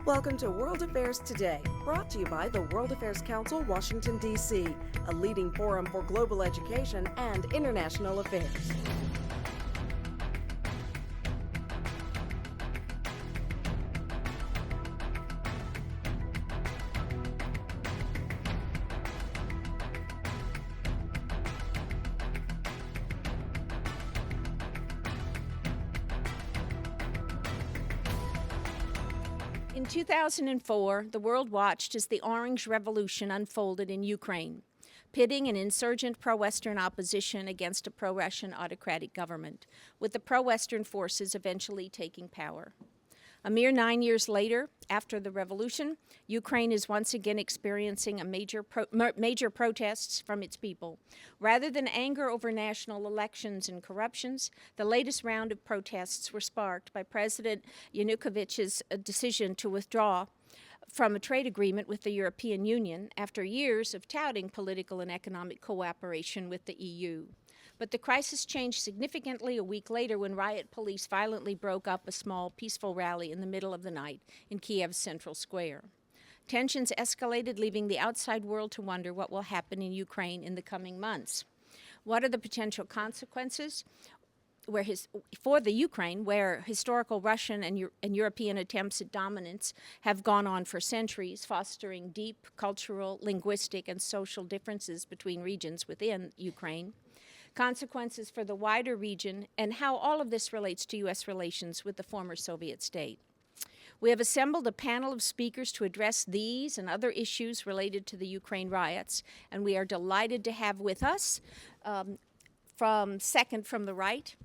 Welcome to World Affairs Today, brought to you by the World Affairs Council, Washington, D.C., a leading forum for global education and international affairs. In 2004, the world watched as the Orange Revolution unfolded in Ukraine, pitting an insurgent pro-Western opposition against a pro-Russian autocratic government, with the pro-Western forces eventually taking power. A mere 9 years later, after the revolution, Ukraine is once again experiencing major protests from its people. Rather than anger over national elections and corruptions, the latest round of protests were sparked by President Yanukovych's decision to withdraw from a trade agreement with the European Union after years of touting political and economic cooperation with the EU. But the crisis changed significantly a week later when riot police violently broke up a small, peaceful rally in the middle of the night in Kiev's central square. Tensions escalated, leaving the outside world to wonder what will happen in Ukraine in the coming months. What are the potential consequences for the Ukraine, where historical Russian and European attempts at dominance have gone on for centuries, fostering deep cultural, linguistic, and social differences between regions within Ukraine? Consequences for the wider region, and how all of this relates to U.S. relations with the former Soviet state. We have assembled a panel of speakers to address these and other issues related to the Ukraine riots, and we are delighted to have with us, second from the right,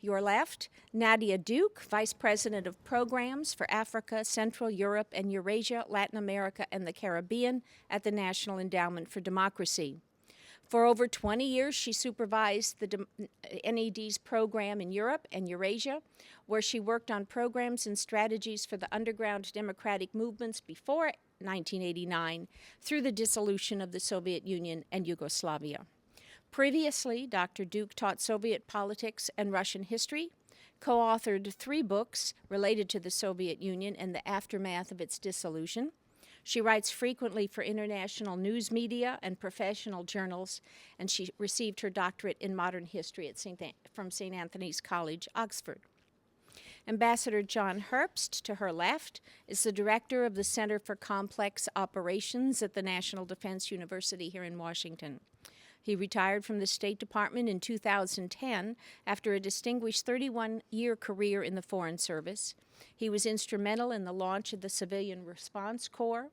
your left, Nadia Diuk, Vice President of Programs for Africa, Central Europe and Eurasia, Latin America, and the Caribbean at the National Endowment for Democracy. For over 20 years, she supervised the NED's program in Europe and Eurasia, where she worked on programs and strategies for the underground democratic movements before 1989 through the dissolution of the Soviet Union and Yugoslavia. Previously, Dr. Diuk taught Soviet politics and Russian history, co-authored 3 books related to the Soviet Union and the aftermath of its dissolution. She writes frequently for international news media and professional journals, and she received her doctorate in modern history from St. Anthony's College, Oxford. Ambassador John Herbst, to her left, is the director of the Center for Complex Operations at the National Defense University here in Washington. He retired from the State Department in 2010 after a distinguished 31-year career in the Foreign Service. He was instrumental in the launch of the Civilian Response Corps.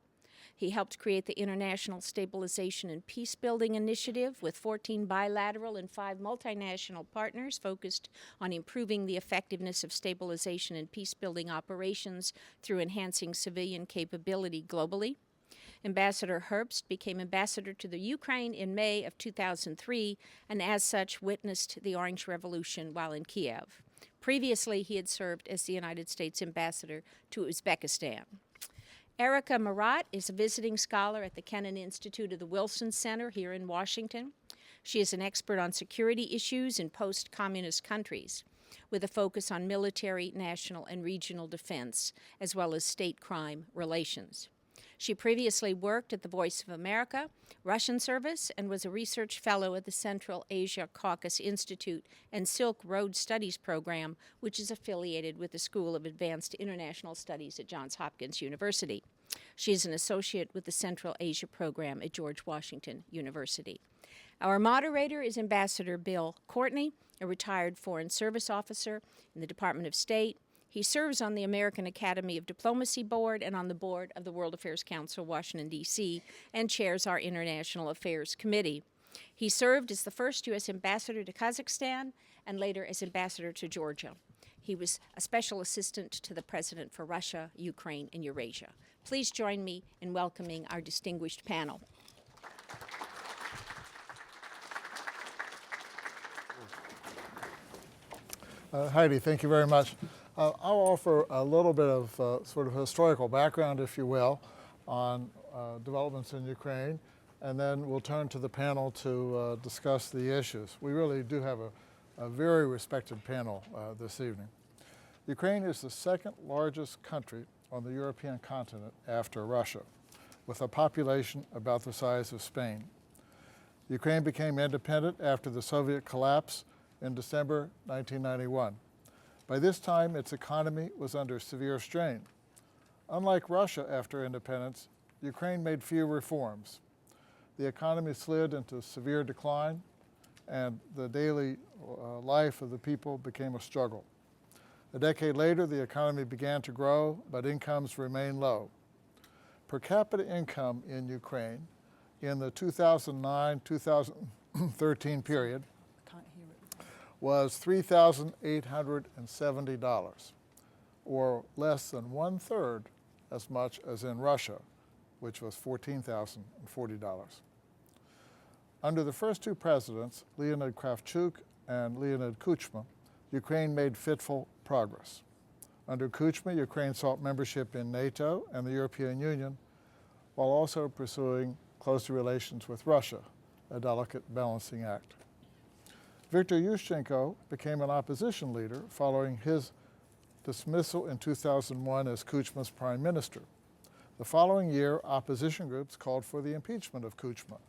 He helped create the International Stabilization and Peacebuilding Initiative with 14 bilateral and 5 multinational partners focused on improving the effectiveness of stabilization and peacebuilding operations through enhancing civilian capability globally. Ambassador Herbst became ambassador to the Ukraine in May of 2003 and as such witnessed the Orange Revolution while in Kiev. Previously, he had served as the United States ambassador to Uzbekistan. Erica Marat is a visiting scholar at the Kennan Institute of the Wilson Center here in Washington. She is an expert on security issues in post-communist countries, with a focus on military, national, and regional defense, as well as state-crime relations. She previously worked at the Voice of America, Russian Service, and was a research fellow at the Central Asia Caucasus Institute and Silk Road Studies Program, which is affiliated with the School of Advanced International Studies at Johns Hopkins University. She is an associate with the Central Asia Program at George Washington University. Our moderator is Ambassador Bill Courtney, a retired Foreign Service officer in the Department of State. He serves on the American Academy of Diplomacy Board and on the board of the World Affairs Council, Washington, D.C., and chairs our International Affairs Committee. He served as the first U.S. ambassador to Kazakhstan and later as ambassador to Georgia. He was a special assistant to the president for Russia, Ukraine, and Eurasia. Please join me in welcoming our distinguished panel. Heidi, thank you very much. I'll offer a little bit of sort of historical background, if you will, on developments in Ukraine, and then we'll turn to the panel to discuss the issues. We really do have a very respected panel this evening. Ukraine is the second largest country on the European continent after Russia, with a population about the size of Spain. Ukraine became independent after the Soviet collapse in December 1991. By this time, its economy was under severe strain. Unlike Russia after independence, Ukraine made few reforms. The economy slid into severe decline, and the daily life of the people became a struggle. A decade later, the economy began to grow, but incomes remained low. Per capita income in Ukraine in the 2009-2013 period was $3,870, or less than one-third as much as in Russia, which was $14,040. Under the first two presidents, Leonid Kravchuk and Leonid Kuchma, Ukraine made fitful progress. Under Kuchma, Ukraine sought membership in NATO and the European Union, while also pursuing closer relations with Russia, a delicate balancing act. Viktor Yushchenko became an opposition leader following his dismissal in 2001 as Kuchma's prime minister. The following year, opposition groups called for the impeachment of Kuchma.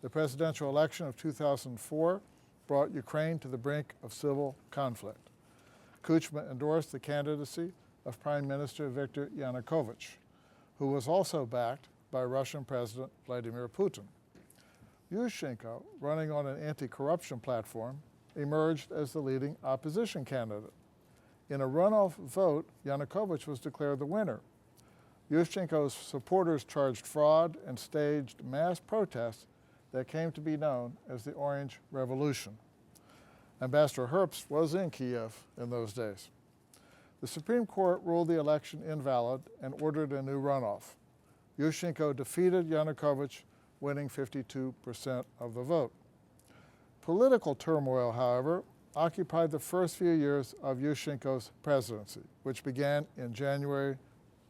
The presidential election of 2004 brought Ukraine to the brink of civil conflict. Kuchma endorsed the candidacy of Prime Minister Viktor Yanukovych, who was also backed by Russian President Vladimir Putin. Yushchenko, running on an anti-corruption platform, emerged as the leading opposition candidate. In a runoff vote, Yanukovych was declared the winner. Yushchenko's supporters charged fraud and staged mass protests that came to be known as the Orange Revolution. Ambassador Herbst was in Kiev in those days. The Supreme Court ruled the election invalid and ordered a new runoff. Yushchenko defeated Yanukovych, winning 52% of the vote. Political turmoil, however, occupied the first few years of Yushchenko's presidency, which began in January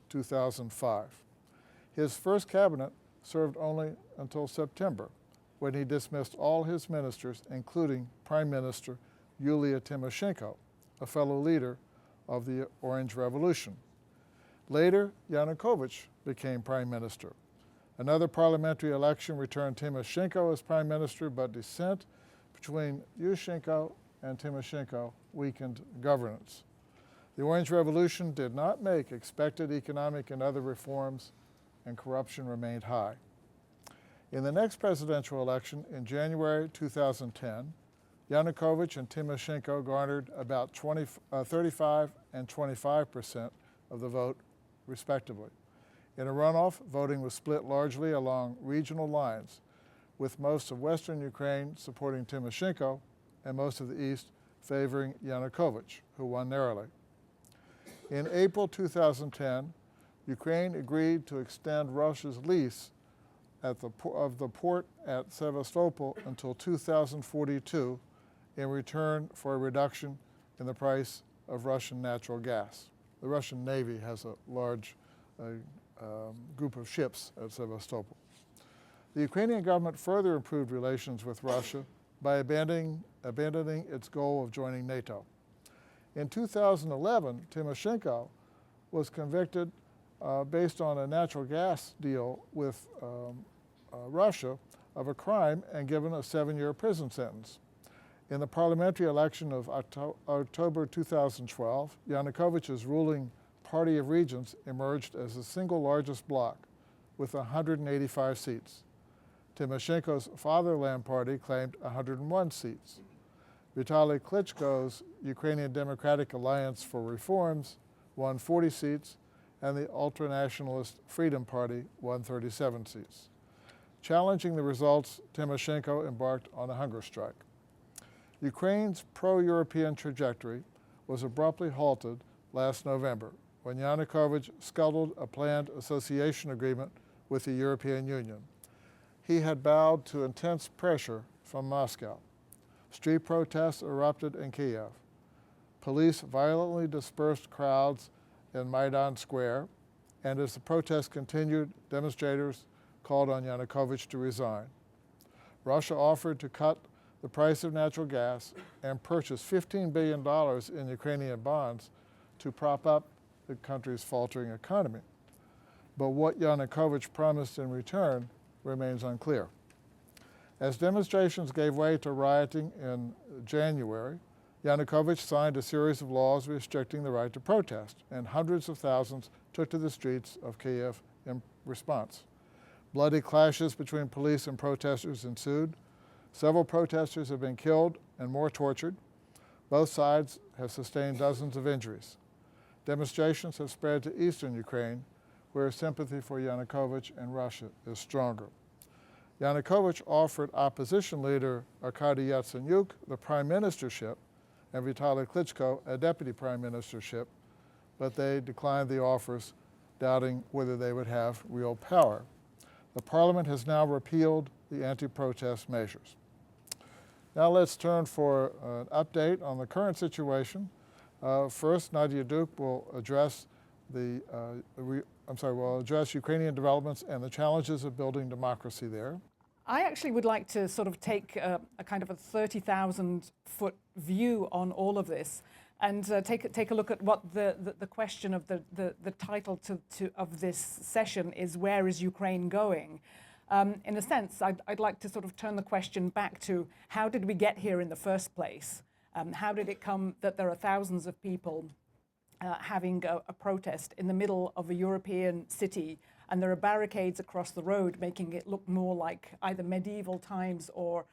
2005. His first cabinet served only until September, when he dismissed all his ministers, including Prime Minister Yulia Tymoshenko, a fellow leader of the Orange Revolution. Later, Yanukovych became prime minister. Another parliamentary election returned Tymoshenko as prime minister, but dissent between Yushchenko and Tymoshenko weakened governance. The Orange Revolution did not make expected economic and other reforms, and corruption remained high. In the next presidential election in January 2010, Yanukovych and Tymoshenko garnered about 35 and 25% of the vote, respectively. In a runoff, voting was split largely along regional lines, with most of western Ukraine supporting Tymoshenko and most of the east favoring Yanukovych, who won narrowly. In April 2010, Ukraine agreed to extend Russia's lease of the port at Sevastopol until 2042 in return for a reduction in the price of Russian natural gas. The Russian Navy has a large group of ships at Sevastopol. The Ukrainian government further improved relations with Russia by abandoning its goal of joining NATO. In 2011, Tymoshenko was convicted based on a natural gas deal with Russia of a crime and given a 7-year prison sentence. In the parliamentary election of October 2012, Yanukovych's ruling Party of Regions emerged as the single largest bloc with 185 seats. Tymoshenko's Fatherland Party claimed 101 seats. Vitaly Klitschko's Ukrainian Democratic Alliance for Reforms won 40 seats, and the ultranationalist Freedom Party won 37 seats. Challenging the results, Tymoshenko embarked on a hunger strike. Ukraine's pro-European trajectory was abruptly halted last November when Yanukovych scuttled a planned association agreement with the European Union. He had bowed to intense pressure from Moscow. Street protests erupted in Kiev. Police violently dispersed crowds in Maidan Square, and as the protests continued, demonstrators called on Yanukovych to resign. Russia offered to cut the price of natural gas and purchase $15 billion in Ukrainian bonds to prop up the country's faltering economy. But what Yanukovych promised in return remains unclear. As demonstrations gave way to rioting in January, Yanukovych signed a series of laws restricting the right to protest, and hundreds of thousands took to the streets of Kiev in response. Bloody clashes between police and protesters ensued. Several protesters have been killed and more tortured. Both sides have sustained dozens of injuries. Demonstrations have spread to eastern Ukraine, where sympathy for Yanukovych and Russia is stronger. Yanukovych offered opposition leader Arkady Yatsenyuk the prime ministership and Vitaly Klitschko a deputy prime ministership, but they declined the offers, doubting whether they would have real power. The parliament has now repealed the anti-protest measures. Now let's turn for an update on the current situation. First, Nadia Diuk will address will address Ukrainian developments and the challenges of building democracy there. I actually would like to sort of take a kind of a 30,000-foot view on all of this and take a look at what the question of the title of this session is, where is Ukraine going? In a sense, I'd like to sort of turn the question back to how did we get here in the first place? How did it come that there are thousands of people having a protest in the middle of a European city, and there are barricades across the road making it look more like either medieval times or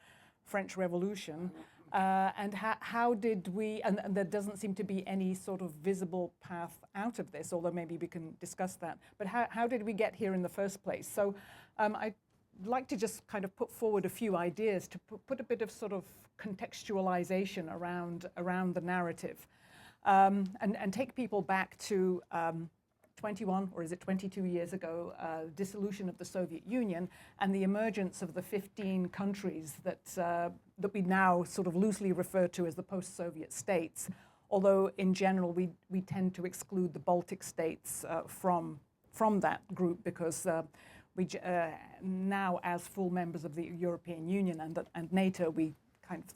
French Revolution? And how did we, and there doesn't seem to be any sort of visible path out of this, although maybe we can discuss that. But how did we get here in the first place? So I'd like to just kind of put forward a few ideas to put a bit of sort of contextualization around the narrative. And take people back to 21, or is it 22 years ago, dissolution of the Soviet Union and the emergence of the 15 countries that we now sort of loosely refer to as the post-Soviet states, although in general we tend to exclude the Baltic states from that group because we now, as full members of the European Union and NATO, we kind of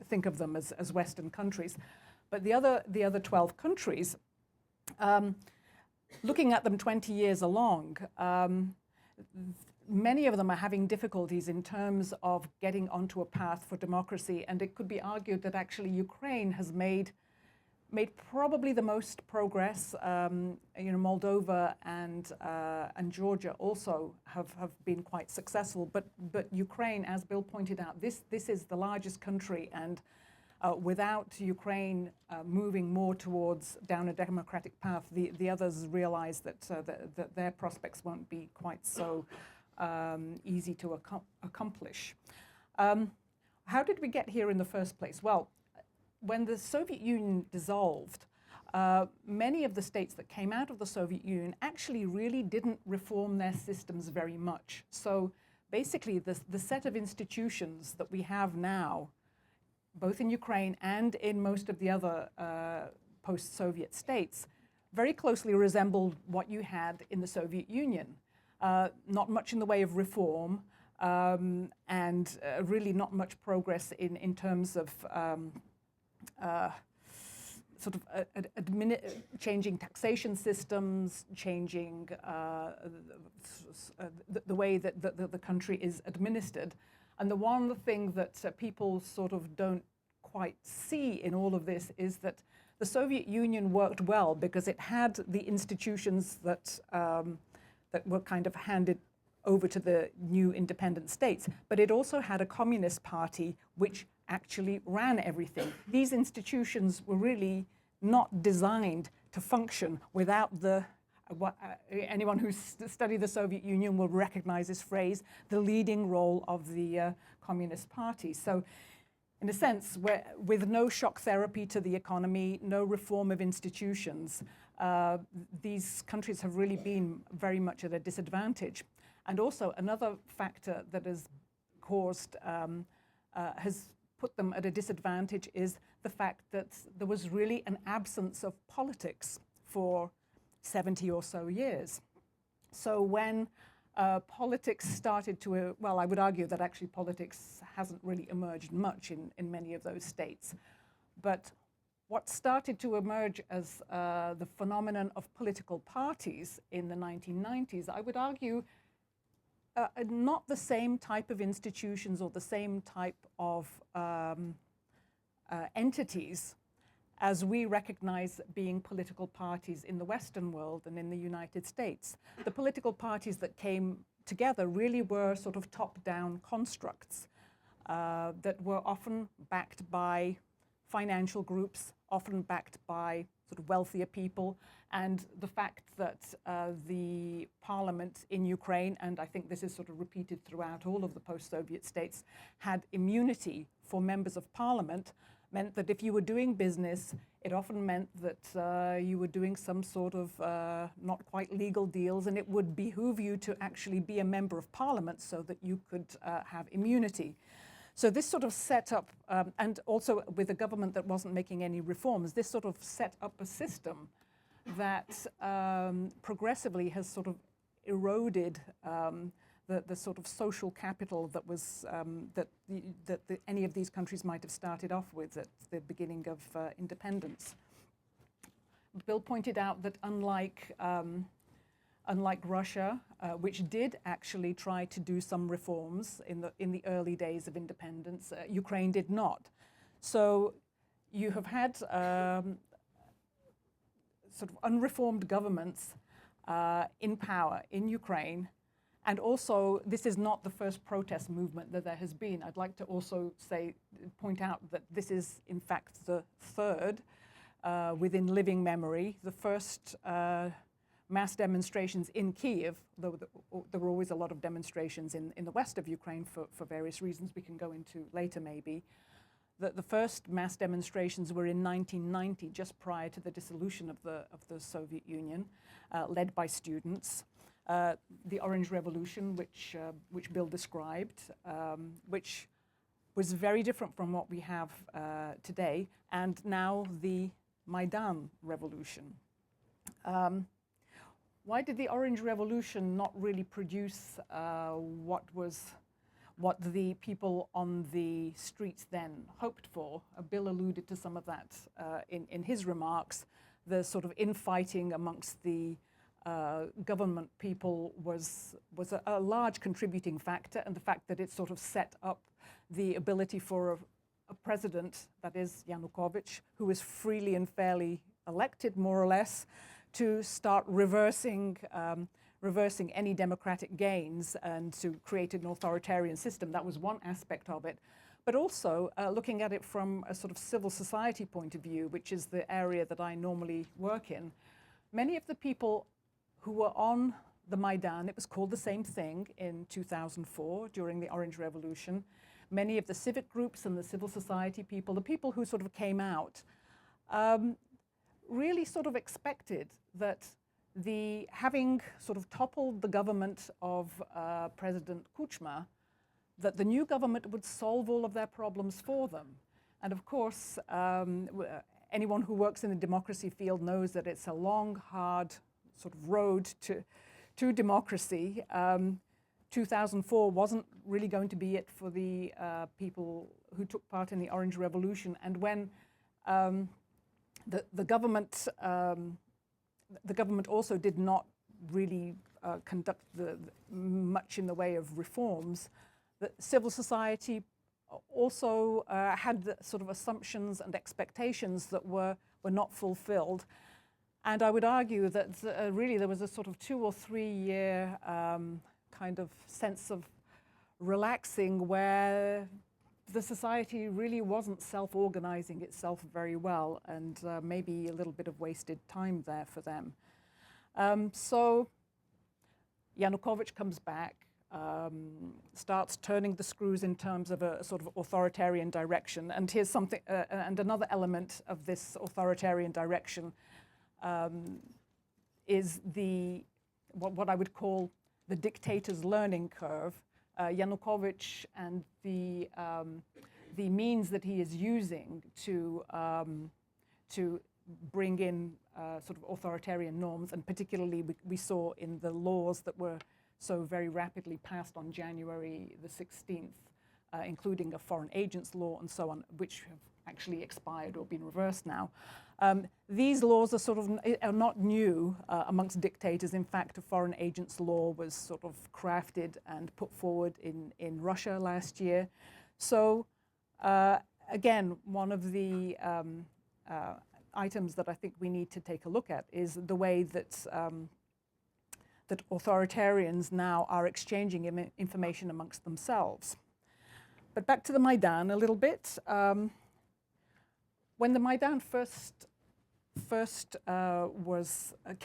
think of them as Western countries. But the other 12 countries, looking at them 20 years along, many of them are having difficulties in terms of getting onto a path for democracy, and it could be argued that actually Ukraine has made probably the most progress. Moldova and Georgia also have been quite successful, but Ukraine, as Bill pointed out, this is the largest country, and without Ukraine moving more towards down a democratic path, the others realize that their prospects won't be quite so easy to accomplish. How did we get here in the first place? Well, when the Soviet Union dissolved, many of the states that came out of the Soviet Union actually really didn't reform their systems very much. So basically, the set of institutions that we have now, both in Ukraine and in most of the other post-Soviet states, very closely resembled what you had in the Soviet Union. Not much in the way of reform, and really not much progress in terms of changing taxation systems, changing the way that the country is administered. And the one thing that people sort of don't quite see in all of this is that the Soviet Union worked well because it had the institutions that were kind of handed over to the new independent states, but it also had a communist party which actually ran everything. These institutions were really not designed to function without anyone who's studied the Soviet Union will recognize this phrase, the leading role of the Communist Party. So in a sense, with no shock therapy to the economy, no reform of institutions, these countries have really been very much at a disadvantage. And also another factor that has has put them at a disadvantage is the fact that there was really an absence of politics for 70 or so years. So when politics started to, well, I would argue that actually politics hasn't really emerged much in many of those states. But what started to emerge as the phenomenon of political parties in the 1990s, I would argue, not the same type of institutions or the same type of entities as we recognize being political parties in the Western world and in the United States. The political parties that came together really were sort of top-down constructs that were often backed by financial groups, often backed by sort of wealthier people, and the fact that the parliament in Ukraine, and I think this is sort of repeated throughout all of the post-Soviet states, had immunity for members of parliament, meant that if you were doing business, it often meant that you were doing some sort of not quite legal deals, and it would behoove you to actually be a member of parliament so that you could have immunity. So this sort of set up, and also with a government that wasn't making any reforms, this sort of set up a system that progressively has sort of eroded the sort of social capital that was that any of these countries might have started off with at the beginning of independence. Bill pointed out that unlike Russia, which did actually try to do some reforms in the early days of independence, Ukraine did not. So you have had sort of unreformed governments in power in Ukraine. And also, this is not the first protest movement that there has been. I'd like to also point out that this is, in fact, the third within living memory. The first mass demonstrations in Kyiv, though there were always a lot of demonstrations in the west of Ukraine for various reasons we can go into later maybe. The first mass demonstrations were in 1990, just prior to the dissolution of the Soviet Union, led by students. The Orange Revolution, which Bill described, which was very different from what we have today, and now the Maidan Revolution. Why did the Orange Revolution not really produce what the people on the streets then hoped for? Bill alluded to some of that in his remarks. The sort of infighting amongst the government people was a large contributing factor, and the fact that it sort of set up the ability for a president, that is Yanukovych, who was freely and fairly elected, more or less, to start reversing any democratic gains and to create an authoritarian system. That was one aspect of it. But also looking at it from a sort of civil society point of view, which is the area that I normally work in, many of the people who were on the Maidan, it was called the same thing in 2004 during the Orange Revolution, many of the civic groups and the civil society people, the people who sort of came out, really sort of expected that having sort of toppled the government of President Kuchma, that the new government would solve all of their problems for them. And of course, anyone who works in the democracy field knows that it's a long, hard sort of road to democracy. 2004 wasn't really going to be it for the people who took part in the Orange Revolution. And when the government also did not really conduct much in the way of reforms, the civil society also had the sort of assumptions and expectations that were not fulfilled. And I would argue that really there was a sort of 2 or 3 year kind of sense of relaxing where the society really wasn't self-organizing itself very well, and maybe a little bit of wasted time there for them. So Yanukovych comes back, starts turning the screws in terms of a sort of authoritarian direction. And here's something, and another element of this authoritarian direction is what I would call the dictator's learning curve. Yanukovych and the means that he is using to bring in sort of authoritarian norms, and particularly we saw in the laws that were so very rapidly passed on January the 16th, including a foreign agents law and so on, which have actually expired or been reversed now. These laws are not new amongst dictators. In fact, a foreign agents law was sort of crafted and put forward in Russia last year. So again, one of the items that I think we need to take a look at is the way that that authoritarians now are exchanging information amongst themselves. But back to the Maidan a little bit. When the Maidan first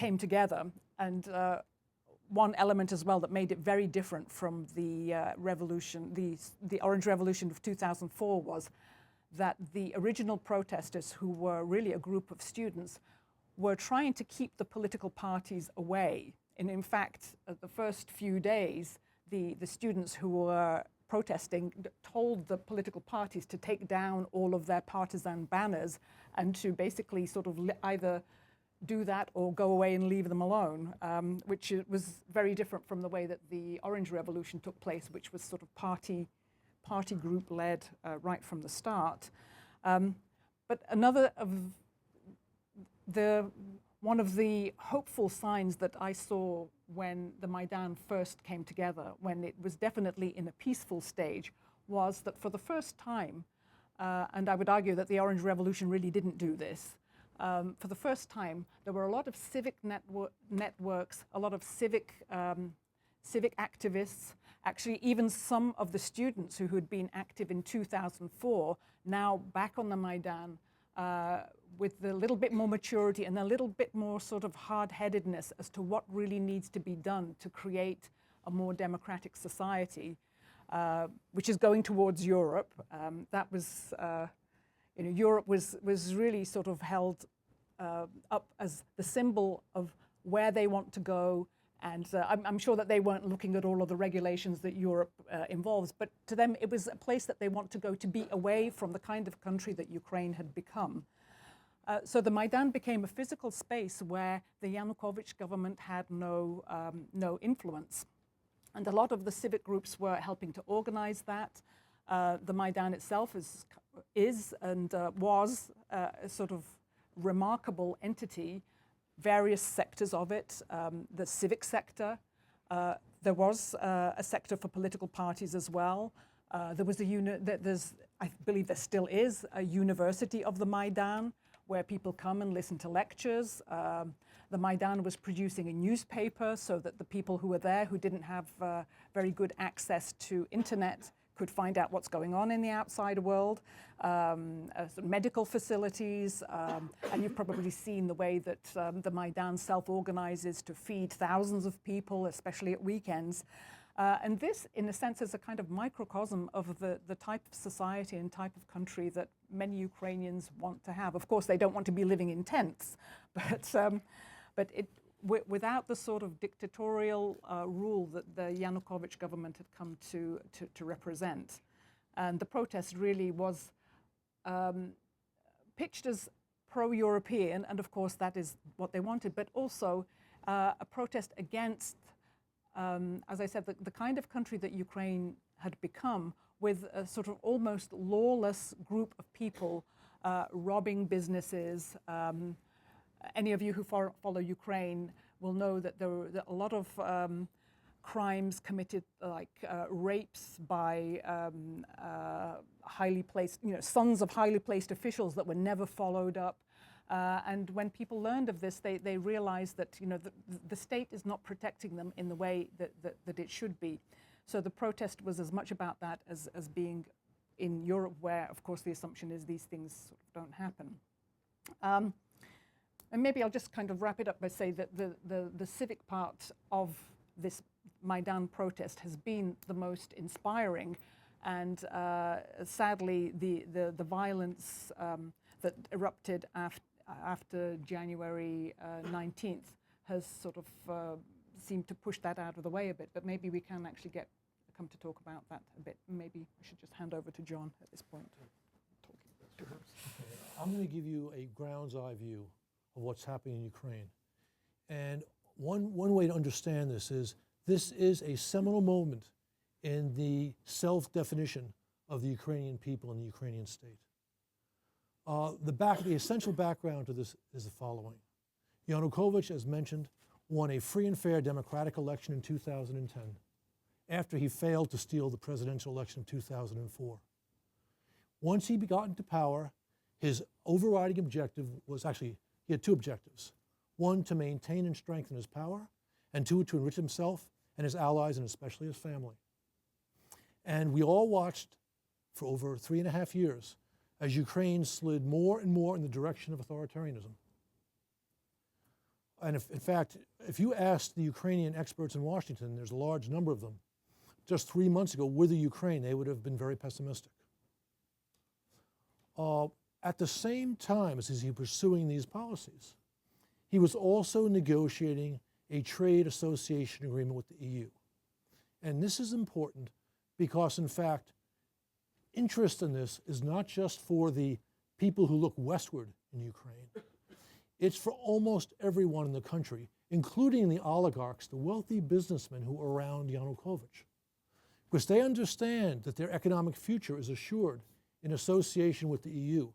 came together, and one element as well that made it very different from the revolution, the Orange Revolution of 2004, was that the original protesters, who were really a group of students, were trying to keep the political parties away. And in fact, the first few days, the students who were protesting told the political parties to take down all of their partisan banners and to basically sort of either do that or go away and leave them alone, which was very different from the way that the Orange Revolution took place, which was sort of party group led right from the start. But another of one of the hopeful signs that I saw when the Maidan first came together, when it was definitely in a peaceful stage, was that for the first time, and I would argue that the Orange Revolution really didn't do this, for the first time, there were a lot of civic networks, a lot of civic activists, actually even some of the students who had been active in 2004, now back on the Maidan, with a little bit more maturity and a little bit more sort of hard-headedness as to what really needs to be done to create a more democratic society, which is going towards Europe. That was, Europe was really sort of held up as the symbol of where they want to go. And I'm sure that they weren't looking at all of the regulations that Europe involves, but to them it was a place that they want to go to be away from the kind of country that Ukraine had become. So the Maidan became a physical space where the Yanukovych government had no influence. And a lot of the civic groups were helping to organize that. The Maidan itself is and was a sort of remarkable entity. Various sectors of it, the civic sector. There was a sector for political parties as well. There was I believe there still is, a university of the Maidan where people come and listen to lectures. The Maidan was producing a newspaper so that the people who were there who didn't have very good access to internet could find out what's going on in the outside world, medical facilities, and you've probably seen the way that the Maidan self-organizes to feed thousands of people, especially at weekends. And this, in a sense, is a kind of microcosm of the type of society and type of country that many Ukrainians want to have. Of course, they don't want to be living in tents, but without the sort of dictatorial rule that the Yanukovych government had come to represent. And the protest really was pitched as pro-European, and of course that is what they wanted, but also a protest against, as I said, the kind of country that Ukraine had become, with a sort of almost lawless group of people robbing businesses. Any of you who follow Ukraine will know that there were a lot of crimes committed, like rapes by highly placed, sons of highly placed officials that were never followed up. And when people learned of this, they realized that the state is not protecting them in the way that it should be. So the protest was as much about that as being in Europe, where, of course, the assumption is these things sort of don't happen. And maybe I'll just kind of wrap it up by saying that the civic part of this Maidan protest has been the most inspiring, and sadly the violence that erupted after January 19th has sort of seemed to push that out of the way a bit, but maybe we can actually come to talk about that a bit. Maybe I should just hand over to John at this point. I'm going to give you a ground's eye view of what's happening in Ukraine. And one way to understand this is a seminal moment in the self-definition of the Ukrainian people and the Ukrainian state. The essential background to this is the following. Yanukovych, as mentioned, won a free and fair democratic election in 2010 after he failed to steal the presidential election of 2004. Once he got into power, his overriding objective was actually, he had two objectives. One, to maintain and strengthen his power, and two, to enrich himself and his allies, and especially his family. And we all watched for over 3.5 years as Ukraine slid more and more in the direction of authoritarianism. And in fact, if you asked the Ukrainian experts in Washington, there's a large number of them, just 3 months ago with the Ukraine, they would have been very pessimistic. At the same time as he was pursuing these policies, he was also negotiating a trade association agreement with the EU. And this is important because, in fact, interest in this is not just for the people who look westward in Ukraine. It's for almost everyone in the country, including the oligarchs, the wealthy businessmen who are around Yanukovych, because they understand that their economic future is assured in association with the EU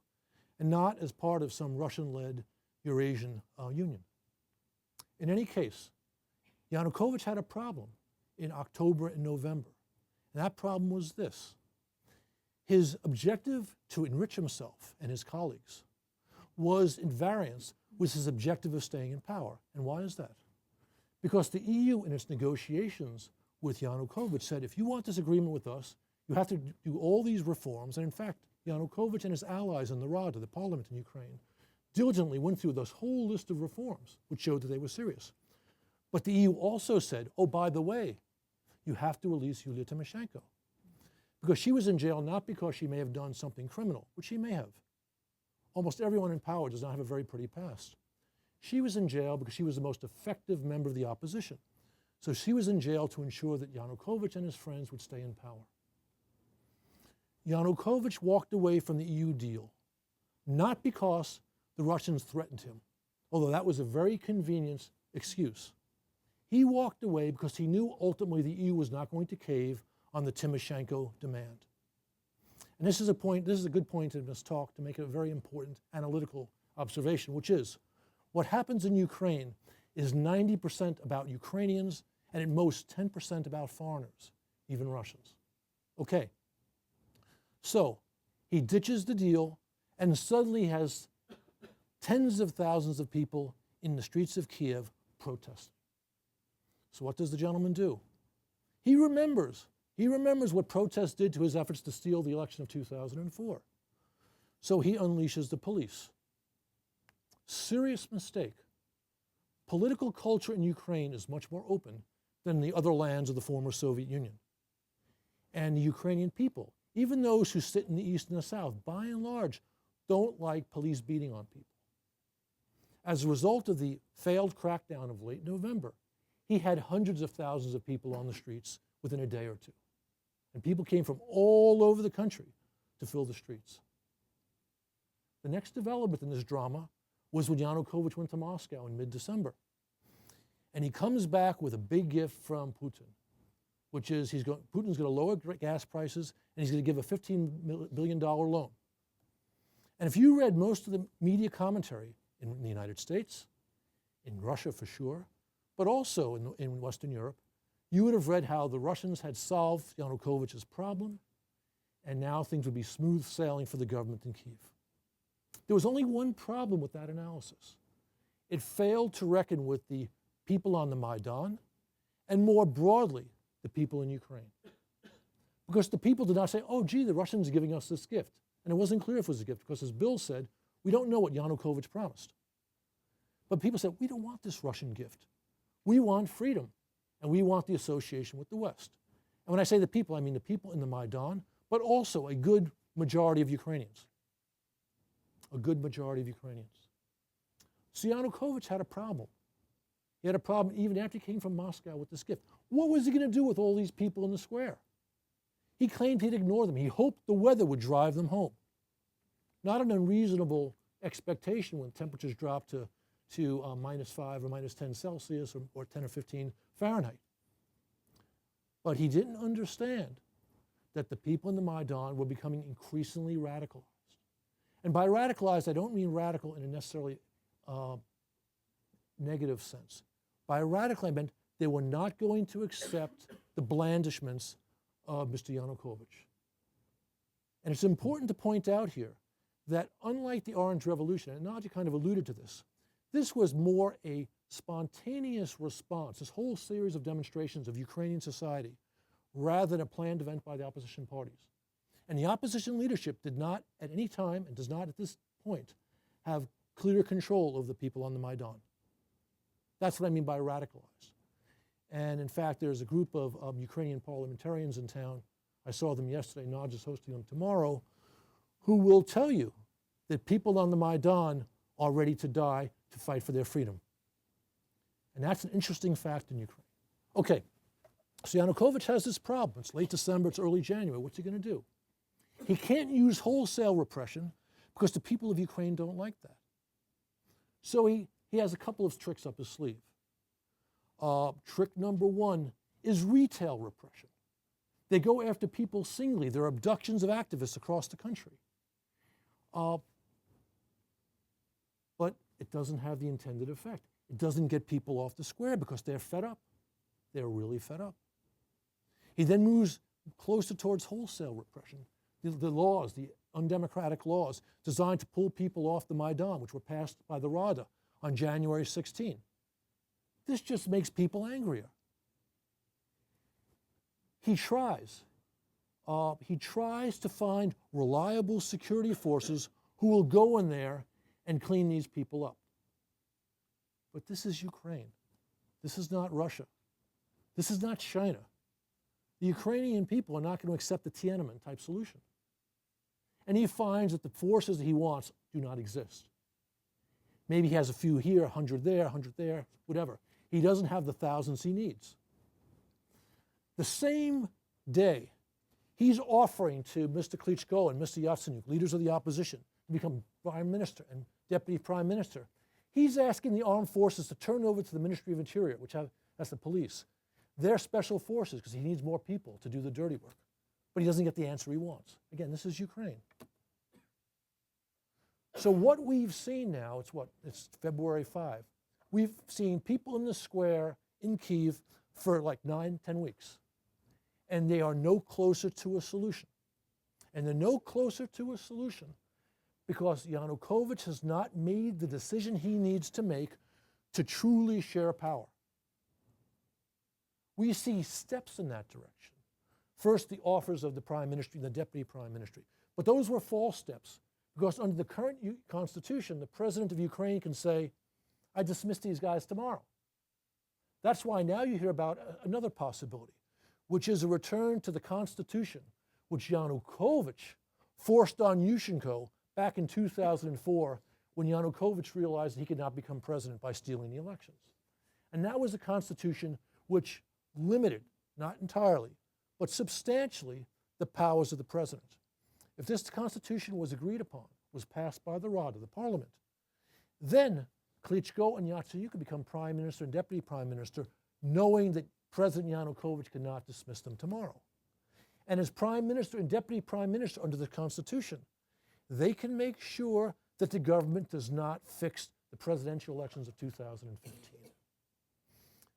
and not as part of some Russian-led Eurasian Union. In any case, Yanukovych had a problem in October and November, and that problem was this. His objective to enrich himself and his colleagues was in variance with his objective of staying in power. And why is that? Because the EU in its negotiations with Yanukovych said, if you want this agreement with us, you have to do all these reforms. And in fact, Yanukovych and his allies in the Rada, the parliament in Ukraine, diligently went through this whole list of reforms, which showed that they were serious. But the EU also said, oh, by the way, you have to release Yulia Tymoshenko. Because she was in jail not because she may have done something criminal, which she may have. Almost everyone in power does not have a very pretty past. She was in jail because she was the most effective member of the opposition. So she was in jail to ensure that Yanukovych and his friends would stay in power. Yanukovych walked away from the EU deal, not because the Russians threatened him, although that was a very convenient excuse. He walked away because he knew ultimately the EU was not going to cave on the Tymoshenko demand. And this is a good point in this talk to make a very important analytical observation, which is what happens in Ukraine is 90% about Ukrainians and at most 10% about foreigners, even Russians. Okay, so he ditches the deal and suddenly has tens of thousands of people in the streets of Kiev protesting. So what does the gentleman do? He remembers what protests did to his efforts to steal the election of 2004. So he unleashes the police. Serious mistake. Political culture in Ukraine is much more open than the other lands of the former Soviet Union. And the Ukrainian people, even those who sit in the east and the south, by and large, don't like police beating on people. As a result of the failed crackdown of late November, he had hundreds of thousands of people on the streets within a day or two. And people came from all over the country to fill the streets. The next development in this drama was when Yanukovych went to Moscow in mid-December. And he comes back with a big gift from Putin, which is Putin's going to lower gas prices and he's going to give a $15 billion loan. And if you read most of the media commentary in the United States, in Russia for sure, but also in Western Europe, you would have read how the Russians had solved Yanukovych's problem, and now things would be smooth sailing for the government in Kyiv. There was only one problem with that analysis. It failed to reckon with the people on the Maidan, and more broadly, the people in Ukraine. Because the people did not say, oh, gee, the Russians are giving us this gift. And it wasn't clear if it was a gift, because as Bill said, we don't know what Yanukovych promised. But people said, we don't want this Russian gift. We want freedom, and we want the association with the West. And when I say the people, I mean the people in the Maidan, but also a good majority of Ukrainians. A good majority of Ukrainians. So Yanukovych had a problem. He had a problem even after he came from Moscow with this gift. What was he going to do with all these people in the square? He claimed he'd ignore them. He hoped the weather would drive them home. Not an unreasonable expectation when temperatures drop to -5 or -10 Celsius or 10 or 15 Fahrenheit. But he didn't understand that the people in the Maidan were becoming increasingly radicalized. And by radicalized, I don't mean radical in a necessarily negative sense. By radical, I meant they were not going to accept the blandishments of Mr. Yanukovych. And it's important to point out here that unlike the Orange Revolution, and Nadia kind of alluded to this, this was more a spontaneous response, this whole series of demonstrations of Ukrainian society, rather than a planned event by the opposition parties. And the opposition leadership did not at any time, and does not at this point, have clear control of the people on the Maidan. That's what I mean by radicalized. And in fact, there's a group of Ukrainian parliamentarians in town. I saw them yesterday, Nadia's hosting them tomorrow, who will tell you that people on the Maidan are ready to die to fight for their freedom. And that's an interesting fact in Ukraine. Okay, so Yanukovych has this problem. It's late December, it's early January. What's he going to do? He can't use wholesale repression because the people of Ukraine don't like that. So he has a couple of tricks up his sleeve. Trick number one is retail repression. They go after people singly. There are abductions of activists across the country. But it doesn't have the intended effect. It doesn't get people off the square because they're fed up. They're really fed up. He then moves closer towards wholesale repression. The laws, the undemocratic laws designed to pull people off the Maidan, which were passed by the Rada on January 16. This just makes people angrier. He tries to find reliable security forces who will go in there and clean these people up. But this is Ukraine. This is not Russia. This is not China. The Ukrainian people are not going to accept the Tiananmen type solution. And he finds that the forces that he wants do not exist. Maybe he has a few here, 100 there, 100 there, whatever. He doesn't have the thousands he needs. The same day, he's offering to Mr. Klitschko and Mr. Yatsenyuk, leaders of the opposition, to become prime minister and deputy prime minister. He's asking the armed forces to turn over to the Ministry of Interior, that's the police, their special forces, because he needs more people to do the dirty work. But he doesn't get the answer he wants. Again, this is Ukraine. So what we've seen now, it's February 5. We've seen people in the square in Kyiv for like 9-10 weeks. And they are no closer to a solution. And they're no closer to a solution because Yanukovych has not made the decision he needs to make to truly share power. We see steps in that direction. First, the offers of the prime ministry and the deputy prime ministry. But those were false steps because under the current constitution, the president of Ukraine can say, I dismiss these guys tomorrow. That's why now you hear about another possibility, which is a return to the constitution, which Yanukovych forced on Yushchenko back in 2004 when Yanukovych realized he could not become president by stealing the elections. And that was a constitution which limited, not entirely, but substantially, the powers of the president. If this constitution was agreed upon, was passed by the Rada, the parliament, then Klitschko and Yatsenyuk could become prime minister and deputy prime minister, knowing that President Yanukovych could not dismiss them tomorrow. And as prime minister and deputy prime minister under the constitution, they can make sure that the government does not fix the presidential elections of 2015.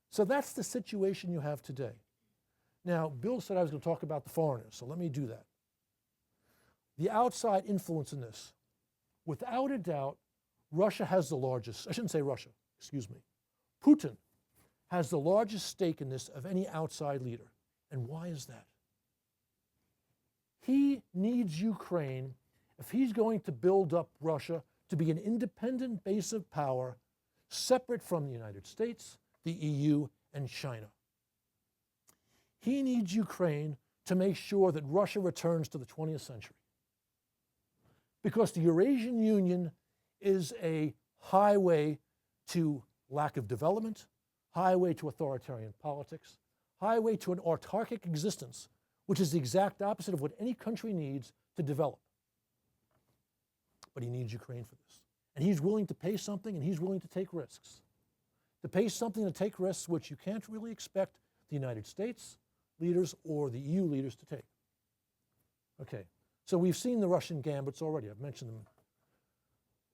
So that's the situation you have today. Now, Bill said I was going to talk about the foreigners, so let me do that. The outside influence in this, without a doubt, Russia has the largest, I shouldn't say Russia, excuse me. Putin has the largest stake in this of any outside leader. And why is that? He needs Ukraine, if he's going to build up Russia to be an independent base of power, separate from the United States, the EU, and China. He needs Ukraine to make sure that Russia returns to the 20th century. Because the Eurasian Union is a highway to lack of development, highway to authoritarian politics, highway to an autarkic existence, which is the exact opposite of what any country needs to develop. But he needs Ukraine for this. And he's willing to pay something, and he's willing to take risks. To pay something and to take risks which you can't really expect the United States leaders or the EU leaders to take. Okay, so we've seen the Russian gambits already. I've mentioned them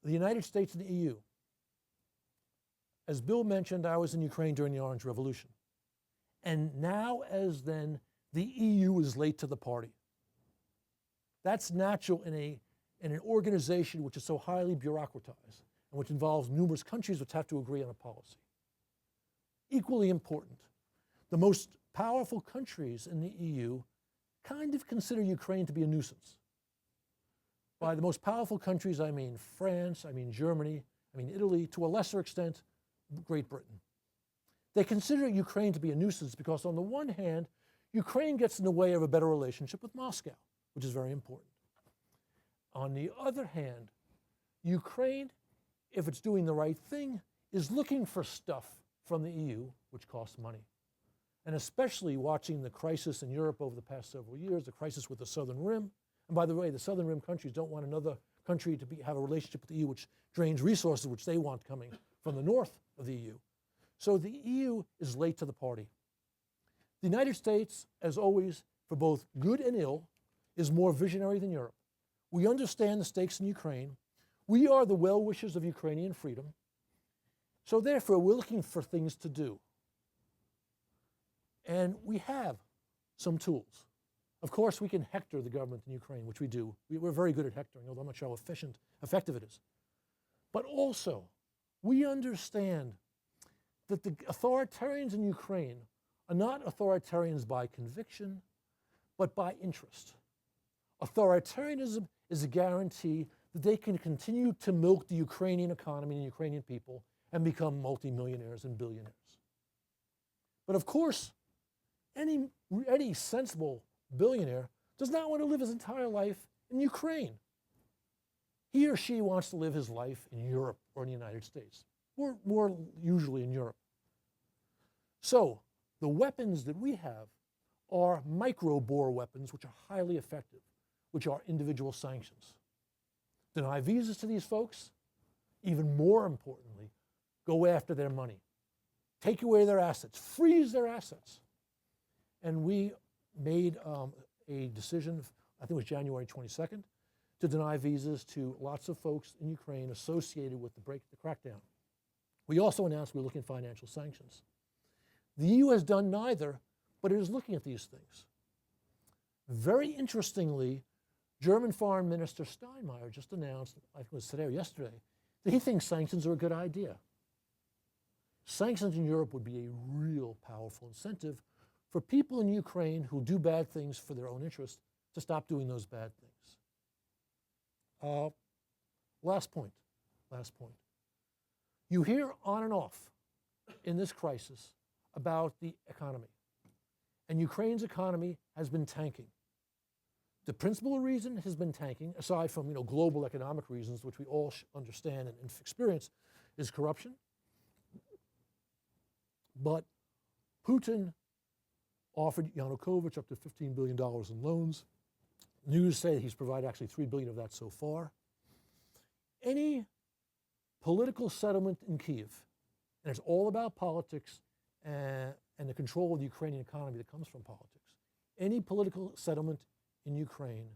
the United States and the EU. As Bill mentioned, I was in Ukraine during the Orange Revolution. And now as then, the EU is late to the party. That's natural in an organization which is so highly bureaucratized and which involves numerous countries which have to agree on a policy. Equally important, the most powerful countries in the EU kind of consider Ukraine to be a nuisance. By the most powerful countries, I mean France, I mean Germany, I mean Italy, to a lesser extent, Great Britain. They consider Ukraine to be a nuisance because on the one hand, Ukraine gets in the way of a better relationship with Moscow, which is very important. On the other hand, Ukraine, if it's doing the right thing, is looking for stuff from the EU, which costs money. And especially watching the crisis in Europe over the past several years, the crisis with the Southern Rim. And by the way, the Southern Rim countries don't want another country to have a relationship with the EU which drains resources which they want coming from the north of the EU. So the EU is late to the party. The United States, as always, for both good and ill, is more visionary than Europe. We understand the stakes in Ukraine. We are the well-wishers of Ukrainian freedom. So therefore, we're looking for things to do. And we have some tools. Of course, we can hector the government in Ukraine, which we do. We're very good at hectoring, although I'm not sure how effective it is. But also, we understand that the authoritarians in Ukraine are not authoritarians by conviction, but by interest. Authoritarianism is a guarantee that they can continue to milk the Ukrainian economy and Ukrainian people and become multimillionaires and billionaires. But of course, any sensible billionaire does not want to live his entire life in Ukraine. He or she wants to live his life in Europe or in the United States, or more usually in Europe. So the weapons that we have are micro-bore weapons, which are highly effective, which are individual sanctions. Deny visas to these folks, even more importantly, go after their money, take away their assets, freeze their assets. And we made a decision, I think it was January 22nd, to deny visas to lots of folks in Ukraine associated with the crackdown. We also announced we were looking at financial sanctions. The EU has done neither, but it is looking at these things. Very interestingly, German Foreign Minister Steinmeier just announced, I think it was today or yesterday, that he thinks sanctions are a good idea. Sanctions in Europe would be a real powerful incentive for people in Ukraine who do bad things for their own interest to stop doing those bad things. Last point. You hear on and off in this crisis about the economy. And Ukraine's economy has been tanking. The principal reason has been tanking, aside from global economic reasons, which we all understand and experience, is corruption. But Putin offered Yanukovych up to $15 billion in loans. News say he's provided actually $3 billion of that so far. Any political settlement in Kyiv, and it's all about politics and the control of the Ukrainian economy that comes from politics. Any political settlement in Ukraine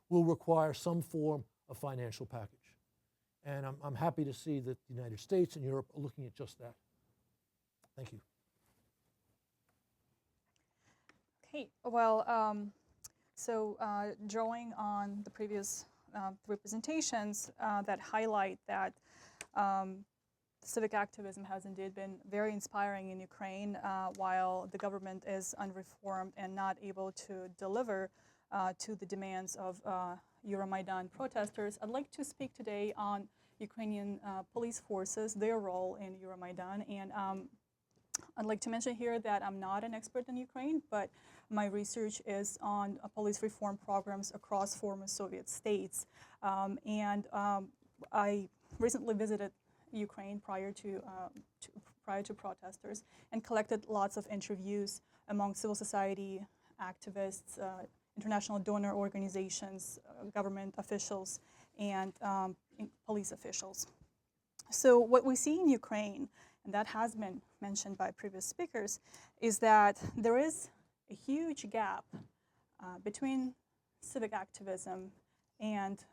will require some form of financial package. And I'm happy to see that the United States and Europe are looking at just that. Thank you. Okay, well, drawing on the previous three presentations that highlight that civic activism has indeed been very inspiring in Ukraine while the government is unreformed and not able to deliver to the demands of Euromaidan protesters. I'd like to speak today on Ukrainian police forces, their role in Euromaidan, and I'd like to mention here that I'm not an expert in Ukraine, but my research is on police reform programs across former Soviet states. I recently visited Ukraine prior to protesters and collected lots of interviews among civil society activists, international donor organizations, government officials, and police officials. So what we see in Ukraine, and that has been mentioned by previous speakers, is that there is a huge gap between civic activism and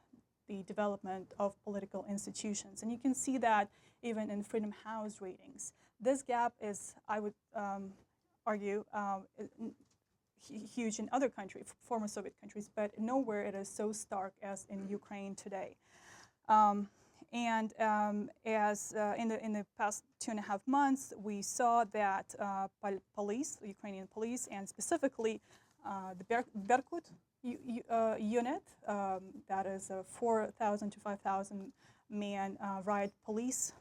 the development of political institutions. And you can see that even in Freedom House ratings. This gap is, I would argue, huge in other countries, former Soviet countries, but nowhere it is so stark as in Ukraine today. As in the past 2.5 months, we saw that police, Ukrainian police, and specifically the Berkut unit, that is a 4,000 to 5,000 man riot police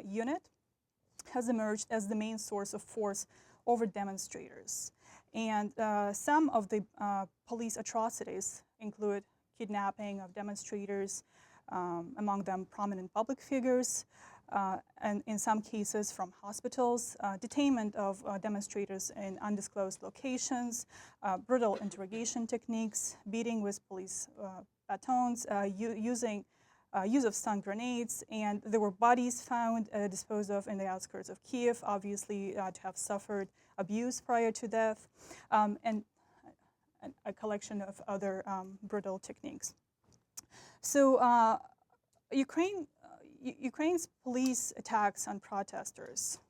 unit, has emerged as the main source of force over demonstrators. And some of the police atrocities include kidnapping of demonstrators, among them prominent public figures, and in some cases from hospitals, detainment of demonstrators in undisclosed locations, brutal interrogation techniques, beating with police batons, use of stun grenades, and there were bodies found disposed of in the outskirts of Kiev, obviously to have suffered abuse prior to death, and a collection of other brutal techniques. So Ukraine's police attacks on protesters,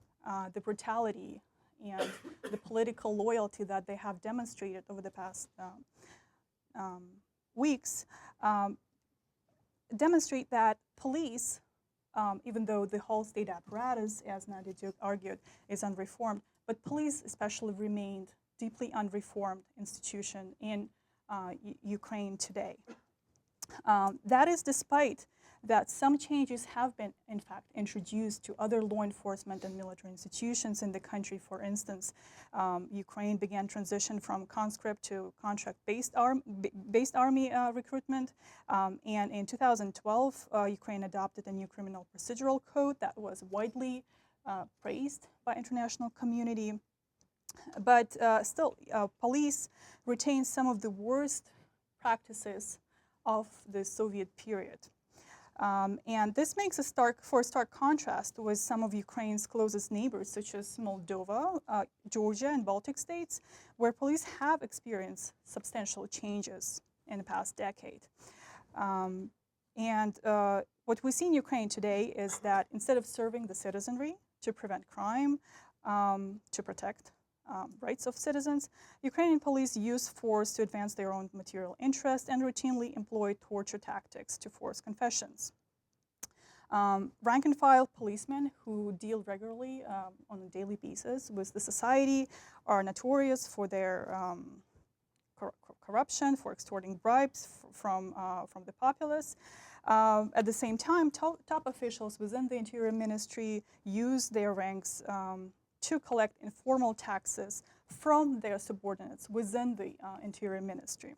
the brutality and the political loyalty that they have demonstrated over the past weeks demonstrate that police, even though the whole state apparatus, as Nadia Diuk argued, is unreformed, but police especially remained deeply unreformed institution in Ukraine today. That is despite that some changes have been, in fact, introduced to other law enforcement and military institutions in the country. For instance, Ukraine began transition from conscript to contract-based army recruitment. And in 2012, Ukraine adopted a new criminal procedural code that was widely praised by international community. But still, police retain some of the worst practices of the Soviet period. And this makes a stark contrast with some of Ukraine's closest neighbors, such as Moldova, Georgia, and Baltic states, where police have experienced substantial changes in the past decade. What we see in Ukraine today is that instead of serving the citizenry to prevent crime, to protect rights of citizens, Ukrainian police use force to advance their own material interest and routinely employ torture tactics to force confessions. Rank-and-file policemen who deal regularly on a daily basis with the society are notorious for their corruption, for extorting bribes from the populace. At the same time, top officials within the Interior Ministry use their ranks to collect informal taxes from their subordinates within the Interior Ministry.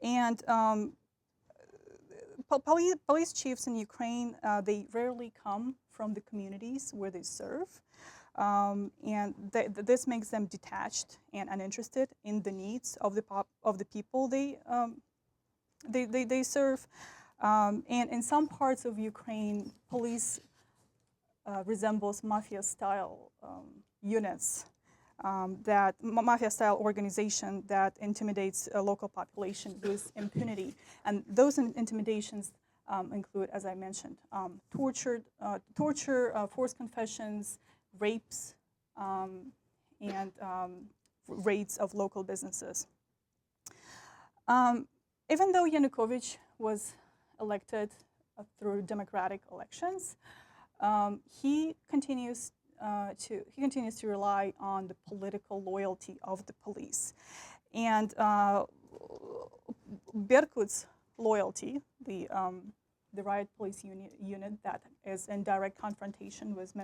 And police chiefs in Ukraine, they rarely come from the communities where they serve. And this makes them detached and uninterested in the needs of the people they serve. And in some parts of Ukraine, police resembles mafia-style units, that mafia-style organization that intimidates a local population with impunity. And those intimidations include, as I mentioned, torture, forced confessions, rapes, and raids of local businesses. Even though Yanukovych was elected through democratic elections, he continues to rely on the political loyalty of the police. And Berkut's loyalty, the riot police unit that is in direct confrontation with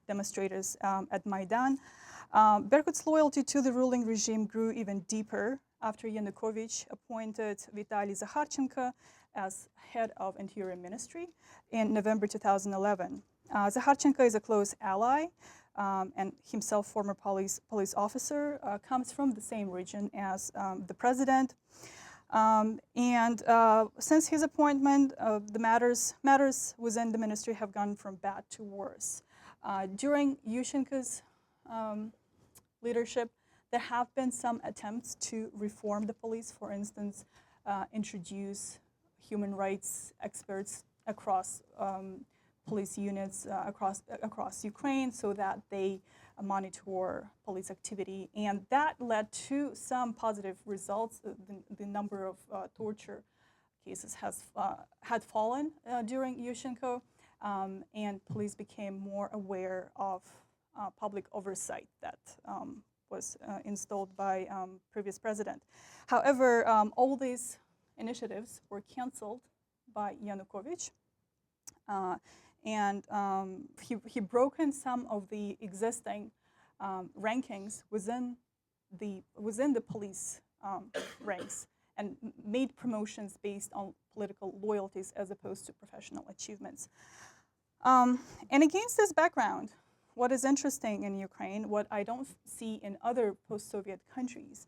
demonstrators at Maidan, Berkut's loyalty to the ruling regime grew even deeper after Yanukovych appointed Vitaly Zakharchenko as head of Interior Ministry in November 2011. Zakharchenko is a close ally and himself former police officer, comes from the same region as the president. Since his appointment, the matters within the ministry have gone from bad to worse. During Yushchenko's leadership, there have been some attempts to reform the police, for instance, introduce human rights experts across police units across Ukraine so that they monitor police activity. And that led to some positive results. The number of torture cases had fallen during Yushchenko, and police became more aware of public oversight that was installed by previous president. However, all these initiatives were canceled by Yanukovych, and he broken some of the existing rankings within the police ranks and made promotions based on political loyalties as opposed to professional achievements. And against this background, what is interesting in Ukraine, what I don't see in other post-Soviet countries,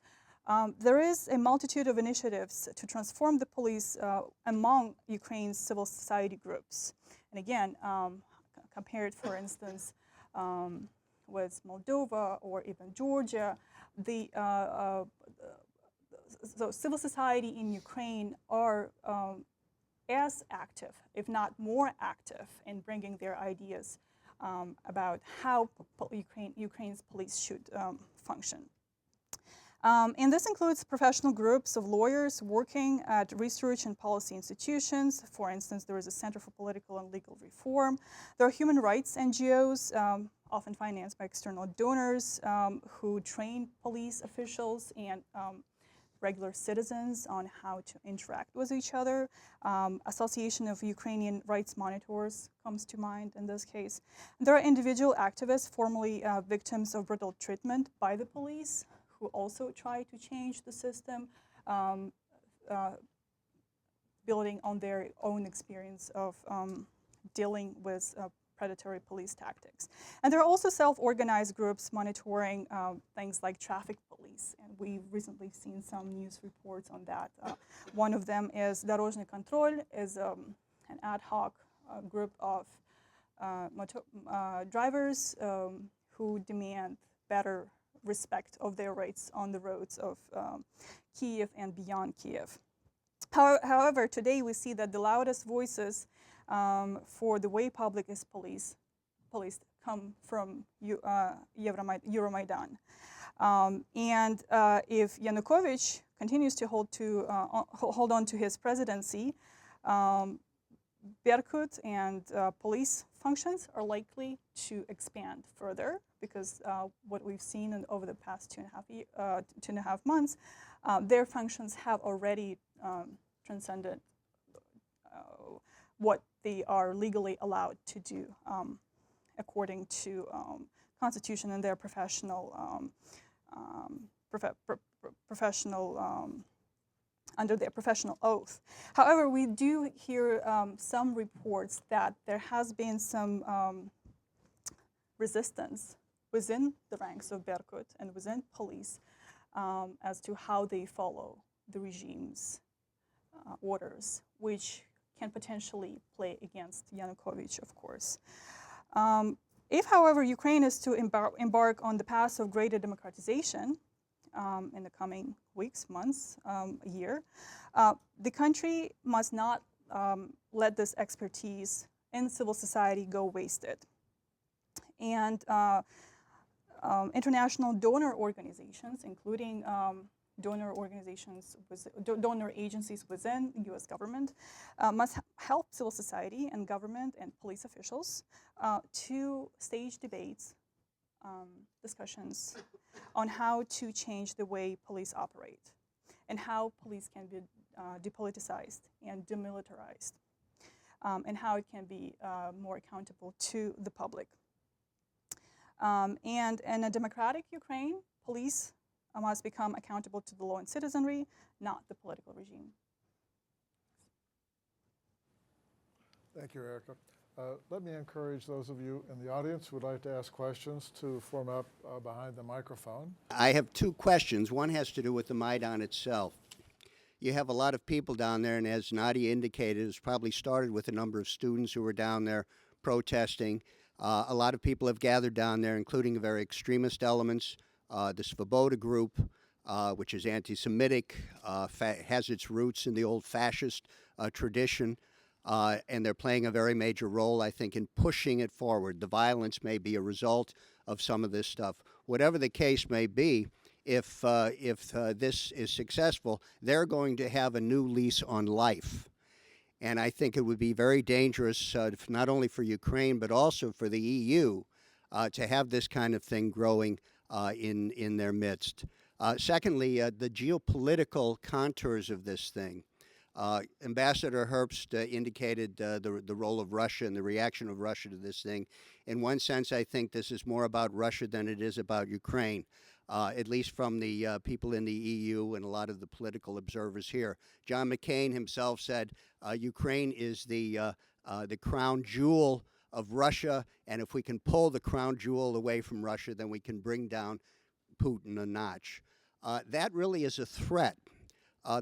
there is a multitude of initiatives to transform the police among Ukraine's civil society groups. And again, compared, for instance, with Moldova or even Georgia, so civil society in Ukraine are as active, if not more active, in bringing their ideas about how Ukraine's police should function. And this includes professional groups of lawyers working at research and policy institutions. For instance, there is a Center for Political and Legal Reform. There are human rights NGOs, often financed by external donors, who train police officials and regular citizens on how to interact with each other. Association of Ukrainian Rights Monitors comes to mind in this case. There are individual activists, formerly victims of brutal treatment by the police, who also try to change the system, building on their own experience of dealing with predatory police tactics. And there are also self-organized groups monitoring things like traffic police, and we've recently seen some news reports on that. One of them is Дорожный контроль, is an ad hoc group of drivers who demand better respect of their rights on the roads of Kiev and beyond Kiev. However, today we see that the loudest voices for the way public is policed come from Euromaidan. And if Yanukovych continues to hold on to his presidency, Berkut and police functions are likely to expand further, because what we've seen over the past 2.5 months, their functions have already transcended what they are legally allowed to do according to Constitution and their professional under their professional oath. However, we do hear some reports that there has been some resistance within the ranks of Berkut and within police as to how they follow the regime's orders, which can potentially play against Yanukovych, of course. If, however, Ukraine is to embark on the path of greater democratization in the coming weeks, months, year, the country must not let this expertise in civil society go wasted. And international donor organizations, including donor agencies within the U.S. government, must help civil society and government and police officials to stage debates, discussions on how to change the way police operate and how police can be depoliticized and demilitarized, and how it can be more accountable to the public. And in a democratic Ukraine, police must become accountable to the law and citizenry, not the political regime. Thank you, Erica. Let me encourage those of you in the audience who would like to ask questions to form up behind the microphone. I have two questions. One has to do with the Maidan itself. You have a lot of people down there, and as Nadia indicated, it's probably started with a number of students who were down there protesting. A lot of people have gathered down there, including very extremist elements. The Svoboda group, which is anti-Semitic, has its roots in the old fascist tradition. And they're playing a very major role, I think, in pushing it forward. The violence may be a result of some of this stuff. Whatever the case may be, if this is successful, they're going to have a new lease on life. And I think it would be very dangerous, not only for Ukraine, but also for the EU, to have this kind of thing growing in their midst. Secondly, the geopolitical contours of this thing. Ambassador Herbst indicated the role of Russia and the reaction of Russia to this thing. In one sense, I think this is more about Russia than it is about Ukraine, at least from the people in the EU and a lot of the political observers here. John McCain himself said Ukraine is the crown jewel of Russia, and if we can pull the crown jewel away from Russia, then we can bring down Putin a notch. That really is a threat.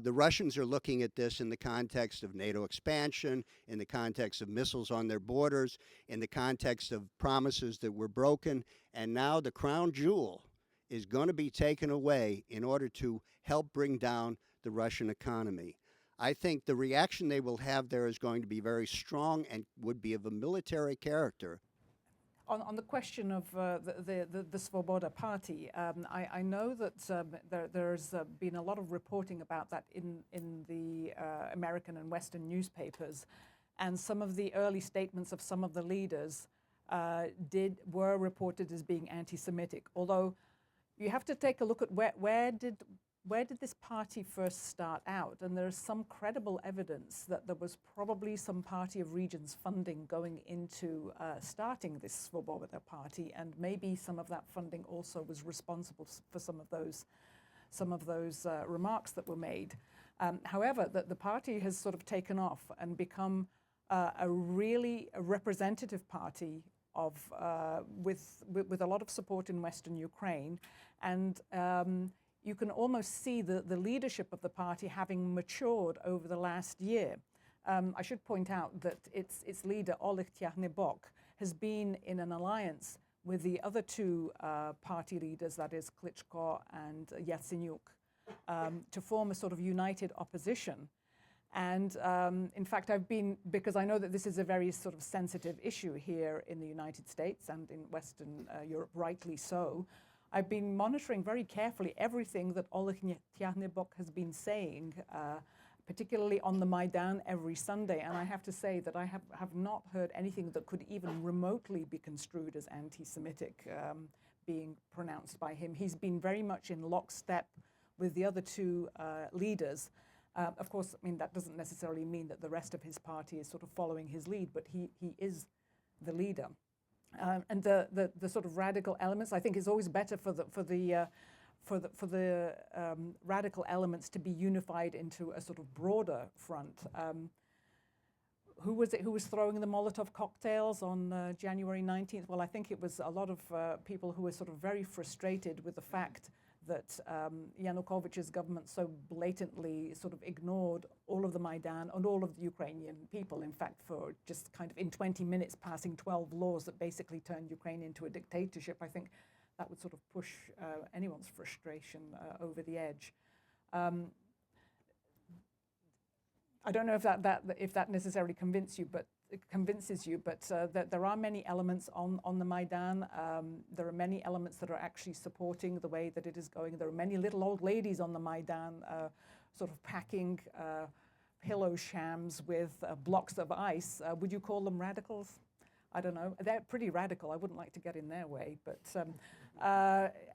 The Russians are looking at this in the context of NATO expansion, in the context of missiles on their borders, in the context of promises that were broken, and now the crown jewel is going to be taken away in order to help bring down the Russian economy. I think the reaction they will have there is going to be very strong and would be of a military character. On the question of the Svoboda Party, I know that there's been a lot of reporting about that in the American and Western newspapers, and some of the early statements of some of the leaders were reported as being anti-Semitic. Although you have to take a look at where did this party first start out? And there's some credible evidence that there was probably some Party of Regions funding going into starting this Svoboda Party, and maybe some of that funding also was responsible for some of those remarks that were made. However, the party has sort of taken off and become a really representative party of with a lot of support in Western Ukraine, and you can almost see the leadership of the party having matured over the last year. I should point out that its leader, Oleg Tyahnybok, has been in an alliance with the other two party leaders, that is Klitschko and Yatsenyuk, to form a sort of united opposition. And in fact, because I know that this is a very sort of sensitive issue here in the United States and in Western Europe, rightly so, I've been monitoring very carefully everything that Oleg Tyahnybok has been saying, particularly on the Maidan every Sunday. And I have to say that I have not heard anything that could even remotely be construed as anti-Semitic being pronounced by him. He's been very much in lockstep with the other two leaders. Of course, I mean, that doesn't necessarily mean that the rest of his party is sort of following his lead, but he is the leader. And the sort of radical elements, I think it's always better for the radical elements to be unified into a sort of broader front. Who was it who was throwing the Molotov cocktails on January 19th? Well, I think it was a lot of people who were sort of very frustrated with the fact that Yanukovych's government so blatantly sort of ignored all of the Maidan and all of the Ukrainian people, in fact, for just kind of in 20 minutes passing 12 laws that basically turned Ukraine into a dictatorship. I think that would sort of push anyone's frustration over the edge. I don't know if that necessarily convinces you, but that there are many elements on the Maidan. There are many elements that are actually supporting the way that it is going. There are many little old ladies on the Maidan sort of packing pillow shams with blocks of ice. Would you call them radicals? I don't know. They're pretty radical. I wouldn't like to get in their way. But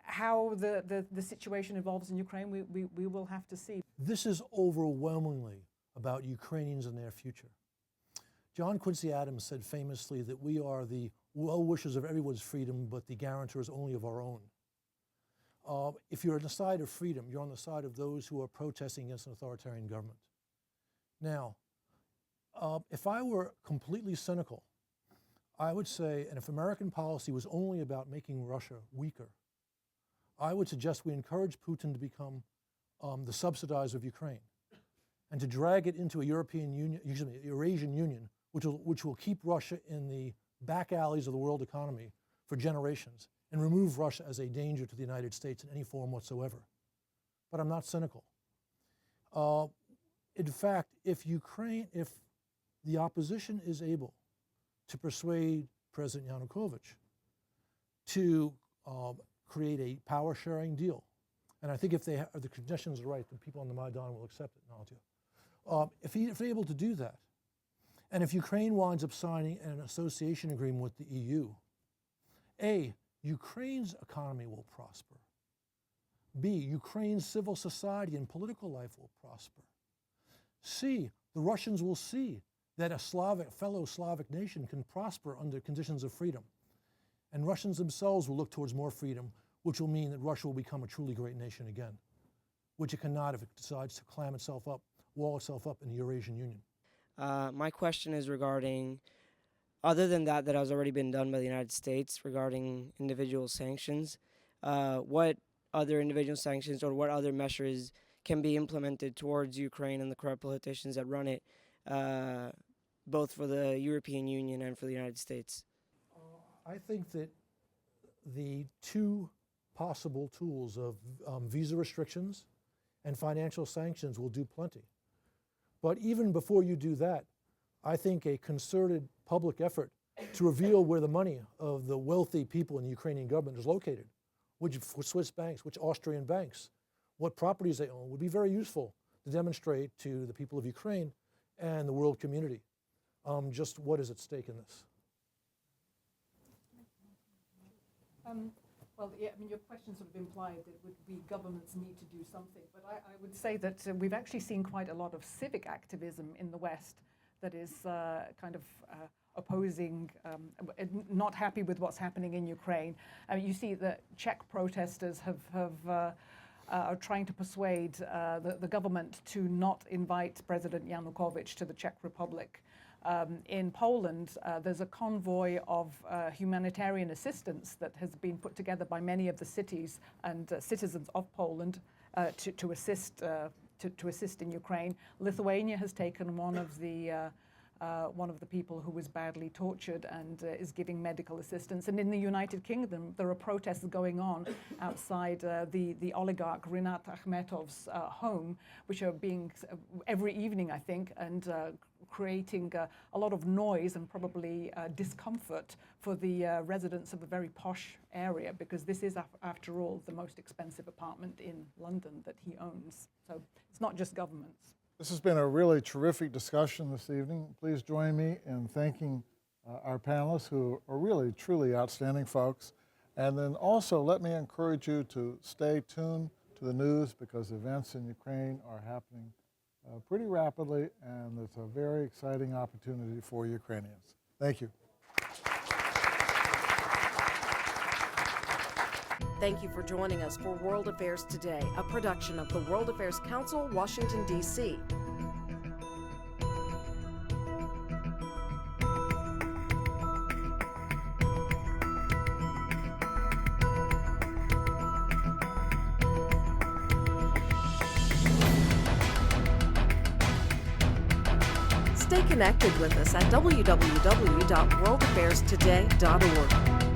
how the situation evolves in Ukraine, we will have to see. This is overwhelmingly about Ukrainians and their future. John Quincy Adams said famously that we are the well-wishers of everyone's freedom, but the guarantors only of our own. If you're on the side of freedom, you're on the side of those who are protesting against an authoritarian government. Now, if I were completely cynical, I would say, and if American policy was only about making Russia weaker, I would suggest we encourage Putin to become the subsidizer of Ukraine and to drag it into a European Union, Eurasian Union, which will keep Russia in the back alleys of the world economy for generations and remove Russia as a danger to the United States in any form whatsoever. But I'm not cynical. in fact, if the opposition is able to persuade President Yanukovych to create a power-sharing deal, and I think if the conditions are right, the people on the Maidan will accept it, Nadia. If they're able to do that, and if Ukraine winds up signing an association agreement with the EU, A, Ukraine's economy will prosper. B, Ukraine's civil society and political life will prosper. C, the Russians will see that a fellow Slavic nation can prosper under conditions of freedom. And Russians themselves will look towards more freedom, which will mean that Russia will become a truly great nation again, which it cannot if it decides to wall itself up in the Eurasian Union. My question is regarding, other than that has already been done by the United States regarding individual sanctions, what other individual sanctions or what other measures can be implemented towards Ukraine and the corrupt politicians that run it, both for the European Union and for the United States? I think that the two possible tools of visa restrictions and financial sanctions will do plenty. But even before you do that, I think a concerted public effort to reveal where the money of the wealthy people in the Ukrainian government is located, which Swiss banks, which Austrian banks, what properties they own, would be very useful to demonstrate to the people of Ukraine and the world community just what is at stake in this. Well, yeah, I mean, your question sort of implied that would be governments need to do something, but I would say that we've actually seen quite a lot of civic activism in the West that is kind of opposing, not happy with what's happening in Ukraine. I mean, you see that Czech protesters are trying to persuade the government to not invite President Yanukovych to the Czech Republic. In Poland, there's a convoy of humanitarian assistance that has been put together by many of the cities and citizens of Poland to assist in Ukraine. Lithuania has taken one of the people who was badly tortured and is giving medical assistance. And in the United Kingdom, there are protests going on outside the oligarch Rinat Akhmetov's home, which are being every evening, I think, and creating a lot of noise and probably discomfort for the residents of a very posh area, because this is, after all, the most expensive apartment in London that he owns. So it's not just governments. This has been a really terrific discussion this evening. Please join me in thanking our panelists, who are really, truly outstanding folks. And then also let me encourage you to stay tuned to the news, because events in Ukraine are happening pretty rapidly, and it's a very exciting opportunity for Ukrainians. Thank you. Thank you for joining us for World Affairs Today, a production of the World Affairs Council, Washington, D.C. Stay connected with us at www.worldaffairstoday.org.